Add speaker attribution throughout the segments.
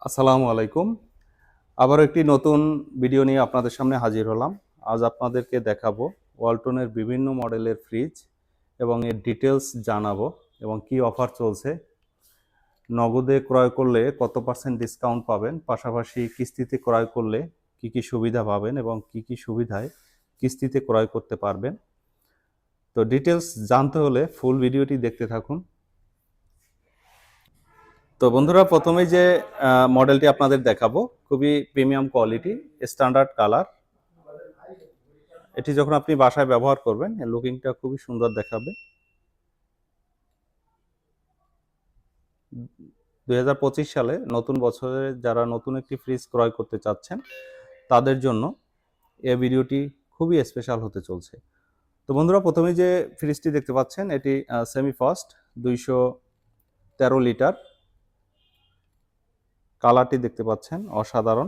Speaker 1: আসসালামু আলাইকুম। আবারও একটি নতুন ভিডিও নিয়ে আপনাদের সামনে হাজির হলাম। আজ আপনাদেরকে দেখাবো ওয়ালটনের বিভিন্ন মডেলের ফ্রিজ এবং এর ডিটেলস জানাবো এবং কি অফার চলছে। নগদে ক্রয় করলে কত পার্সেন্ট ডিসকাউন্ট পাবেন, পাশাপাশি কিস্তিতে ক্রয় করলে কি কি সুবিধা পাবেন এবং কি কি সুবিধায় কিস্তিতে ক্রয় করতে পারবেন। তো ডিটেলস জানতে হলে ফুল ভিডিওটি দেখতে থাকুন। তো বন্ধুরা, প্রথমেই যে মডেলটি আপনাদের দেখাবো খুবই প্রিমিয়াম কোয়ালিটি, স্ট্যান্ডার্ড কালার। এটি যখন আপনি বাসায় ব্যবহার করবেন এর লুকিংটা খুবই সুন্দর দেখাবে। 2025 সালে নতুন বছরে যারা নতুন একটি ফ্রিজ ক্রয় করতে চাচ্ছেন তাদের জন্য এই ভিডিওটি খুবই স্পেশাল হতে চলছে। তো বন্ধুরা, প্রথমেই যে ফ্রিজটি দেখতে পাচ্ছেন এটি সেমি ফাস্ট 213 লিটার। কালারটি দেখতে পাচ্ছেন অসাধারণ।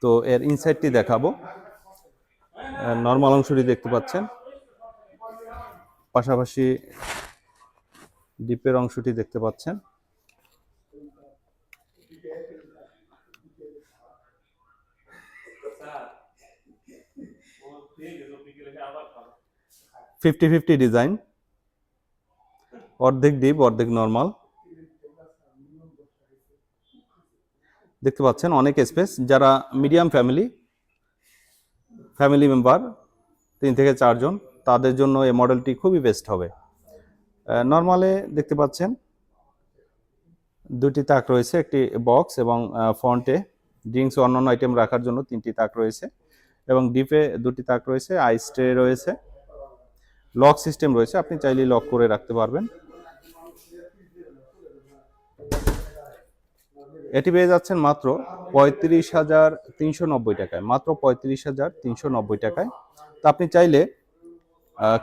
Speaker 1: তো এর ইনসাইডটি দেখাবো। নরমাল অংশটি দেখতে পাচ্ছেন, পাশাপাশি ডিপের অংশটি দেখতে পাচ্ছেন। ফিফটি 50 ডিজাইন, অর্ধেক ডিপ অর্ধেক নরমাল দেখতে পাচ্ছেন। অনেক স্পেস। যারা মিডিয়াম ফ্যামিলি মেম্বার 3 থেকে 4 জন তাদের জন্য এই মডেলটি খুবই বেস্ট হবে। নরমালে দেখতে পাচ্ছেন দুটি তাক রয়েছে, একটি বক্স এবং ফ্রন্টে ড্রিঙ্কস ও অন্যান্য আইটেম রাখার জন্য 3টি তাক রয়েছে এবং ডিপে 2টি তাক রয়েছে। আইস ট্রে রয়েছে, লক সিস্টেম রয়েছে, আপনি চাইলেই লক করে রাখতে পারবেন। এটি পেয়ে যাচ্ছেন মাত্র 35,390 টাকায়, মাত্র 35,390 টাকায়। তো আপনি চাইলে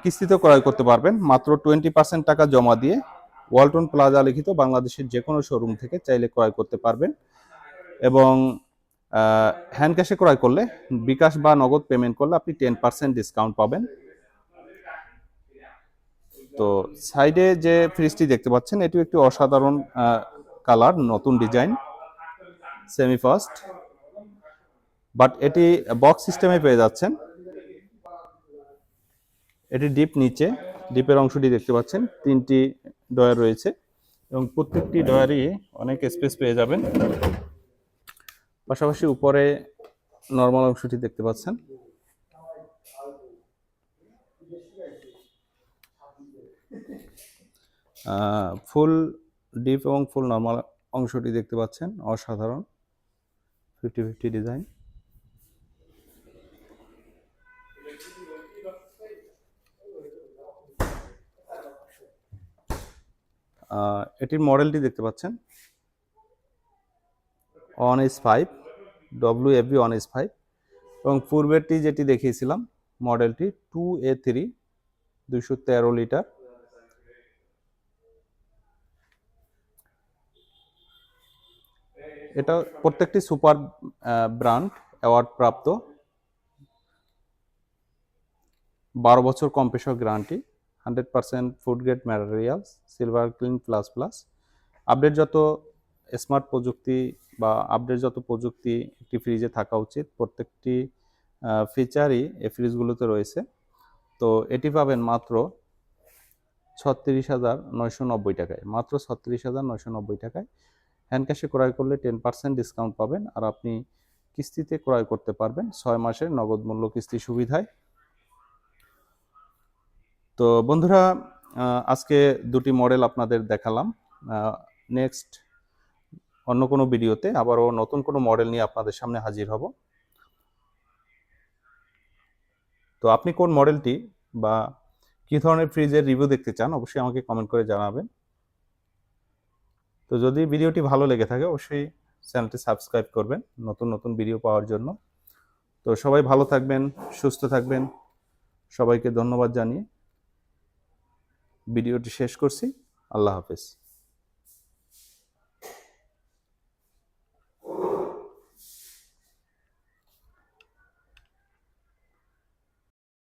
Speaker 1: কিস্তিতে ক্রয় করতে পারবেন মাত্র 20% টাকা জমা দিয়ে। ওয়ালটন প্লাজা লিখিত বাংলাদেশের যে কোনো শোরুম থেকে চাইলে ক্রয় করতে পারবেন এবং হ্যান্ড ক্যাশে ক্রয় করলে, বিকাশ বা নগদ পেমেন্ট করলে আপনি 10% ডিসকাউন্ট পাবেন। তো সাইডে যে ফ্রিজটি দেখতে পাচ্ছেন এটিও একটি অসাধারণ কালার, নতুন ডিজাইন, সেমি ফাস্ট, বাট এটি বক্স সিস্টেমে পেয়ে যাচ্ছেন। এটি ডিপ নিচে, ডিপের অংশটি দেখতে পাচ্ছেন 3টি ডয়ার রয়েছে এবং প্রত্যেকটি ডয়ারই অনেক স্পেস পেয়ে যাবেন। পাশাপাশি উপরে নরমাল অংশটি দেখতে পাচ্ছেন। ফুল ডিপ এবং ফুল নরমাল অংশটি দেখতে পাচ্ছেন অসাধারণ, 50-50 ডিজাইন। এটির মডেলটি দেখতে পাচ্ছেন 1S5 WFB 1S5 এবং পূর্বেরটি যেটি দেখিয়েছিলাম মডেলটি 2A3 213 লিটার। এটা প্রত্যেকটি সুপার ব্র্যান্ড অ্যাওয়ার্ড প্রাপ্ত, 12 বছর compressor guarantee, 100% food grade materials, silver clean plus plus. Update যত স্মার্ট প্রযুক্তি বা আপডেট যত প্রযুক্তি একটি ফ্রিজে থাকা উচিত প্রত্যেকটি ফিচারই এই ফ্রিজগুলোতে রয়েছে। তো এটি পাবেন মাত্র 36,990 টাকায়, মাত্র 36,990 টাকায়। হ্যান্ড ক্যাশে ক্রয় করলে 10% ডিসকাউন্ট পাবেন আর আপনি কিস্তিতে ক্রয় করতে পারবেন 6 মাসের নগদ মূল্য কিস্তি সুবিধায়। তো বন্ধুরা, আজকে দুটি মডেল আপনাদের দেখালাম। নেক্সট অন্য কোনো ভিডিওতে আবারও নতুন কোনো মডেল নিয়ে আপনাদের সামনে হাজির হব। তো আপনি কোন মডেলটি বা কি ধরনের ফ্রিজের রিভিউ দেখতে চান অবশ্যই আমাকে কমেন্ট করে জানাবেন। তো যদি ভিডিওটি ভালো লেগে থাকে অবশ্যই চ্যানেলটি সাবস্ক্রাইব করবেন নতুন নতুন ভিডিও পাওয়ার জন্য। তো সবাই ভালো থাকবেন, সুস্থ থাকবেন। সবাইকে ধন্যবাদ জানিয়ে ভিডিওটি শেষ করছি। আল্লাহ হাফেজ।